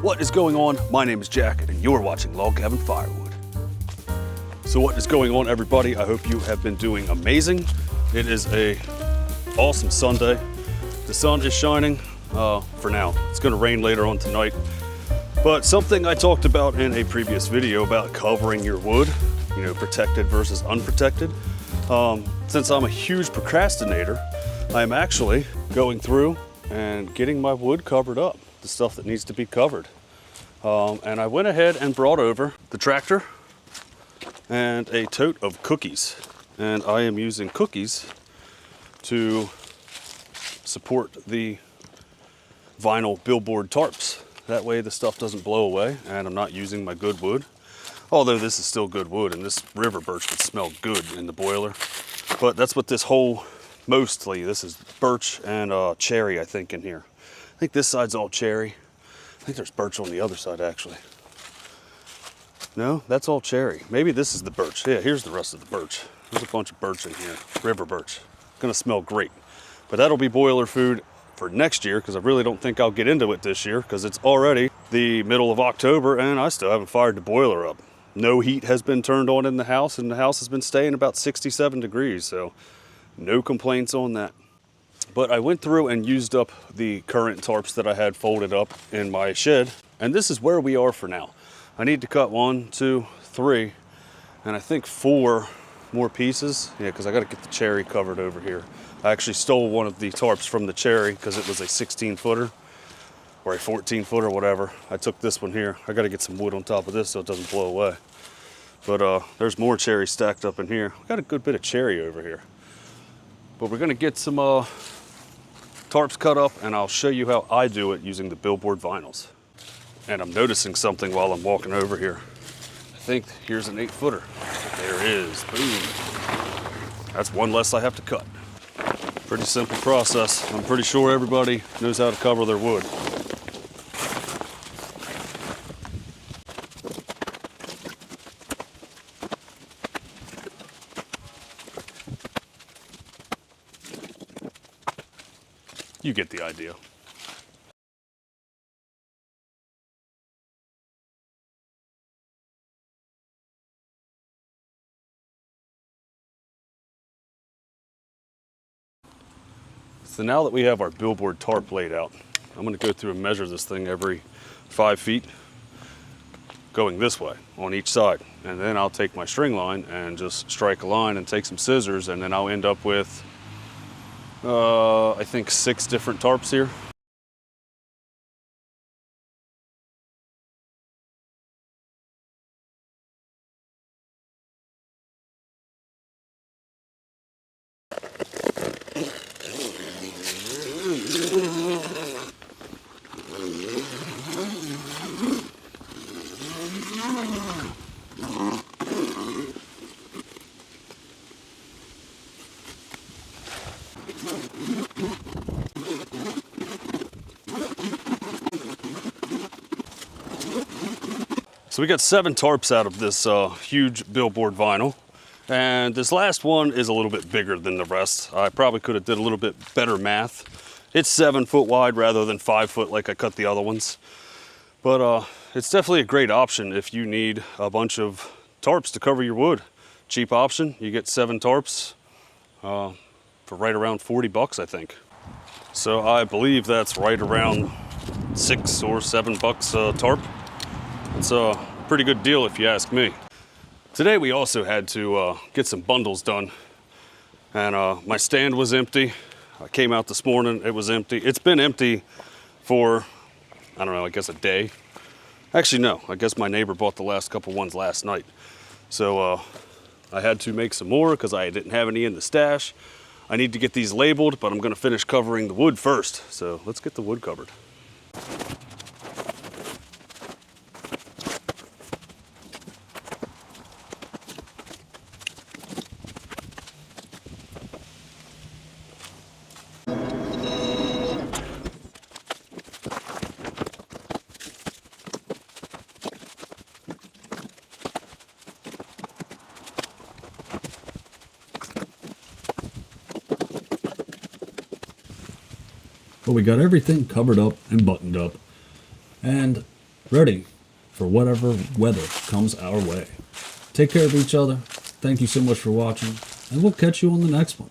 What is going on? My name is Jack and you're watching Log Cabin Firewood. So what is going on, everybody? I hope you have been doing amazing. It is a awesome Sunday. The sun is shining for now. It's gonna rain later on tonight. But something I talked about in a previous video about covering your wood, you know, protected versus unprotected. Since I'm a huge procrastinator, I am actually going through and getting my wood covered up, the stuff that needs to be covered. And I went ahead and brought over the tractor and a tote of cookies. And I am using cookies to support the vinyl billboard tarps. That way the stuff doesn't blow away and I'm not using my good wood. Although this is still good wood and this river birch would smell good in the boiler. But that's what this whole, mostly, this is birch and cherry, I think, in here. I think this side's all cherry. I think there's birch on the other side, actually. No, that's all cherry. Maybe this is the birch. Yeah, here's the rest of the birch. There's a bunch of birch in here, river birch. Gonna smell great. But that'll be boiler food for next year, because I really don't think I'll get into it this year, because it's already the middle of October and I still haven't fired the boiler up. No heat has been turned on in the house, and the house has been staying about 67 degrees, so no complaints on that. But I went through and used up the current tarps that I had folded up in my shed, and this is where we are for now. I need to cut 1, 2, 3, and I think 4 more pieces. Yeah, because I got to get the cherry covered over here. I actually stole one of the tarps from the cherry because it was a 16-footer or a 14-footer, whatever. I took this one here. I got to get some wood on top of this so it doesn't blow away. But there's more cherry stacked up in here. We got a good bit of cherry over here. But we're gonna get some tarps cut up, and I'll show you how I do it using the Billboard vinyls. And I'm noticing something while I'm walking over here. I think here's an 8-footer. There it is, boom. That's one less I have to cut. Pretty simple process. I'm pretty sure everybody knows how to cover their wood. You get the idea. So now that we have our billboard tarp laid out, I'm going to go through and measure this thing every 5 feet, going this way on each side. And then I'll take my string line and just strike a line and take some scissors, and then I'll end up with I think 6 different tarps here. So we got 7 tarps out of this huge billboard vinyl, and this last one is a little bit bigger than the rest. I probably could have did a little bit better math. It's 7 foot wide rather than 5 foot like I cut the other ones. But it's definitely a great option if you need a bunch of tarps to cover your wood. Cheap option. You get 7 tarps for right around 40 bucks, I think. So I believe that's right around 6 or 7 bucks a tarp. It's a pretty good deal if you ask me. Today we also had to get some bundles done, and my stand was empty. I came out this morning, it was empty. It's been empty for, I don't know, I guess a day. Actually no, I guess my neighbor bought the last couple ones last night. So I had to make some more because I didn't have any in the stash. I need to get these labeled, but I'm gonna finish covering the wood first. So let's get the wood covered. But we got everything covered up and buttoned up. And ready for whatever weather comes our way. Take care of each other. Thank you so much for watching, and we'll catch you on the next one.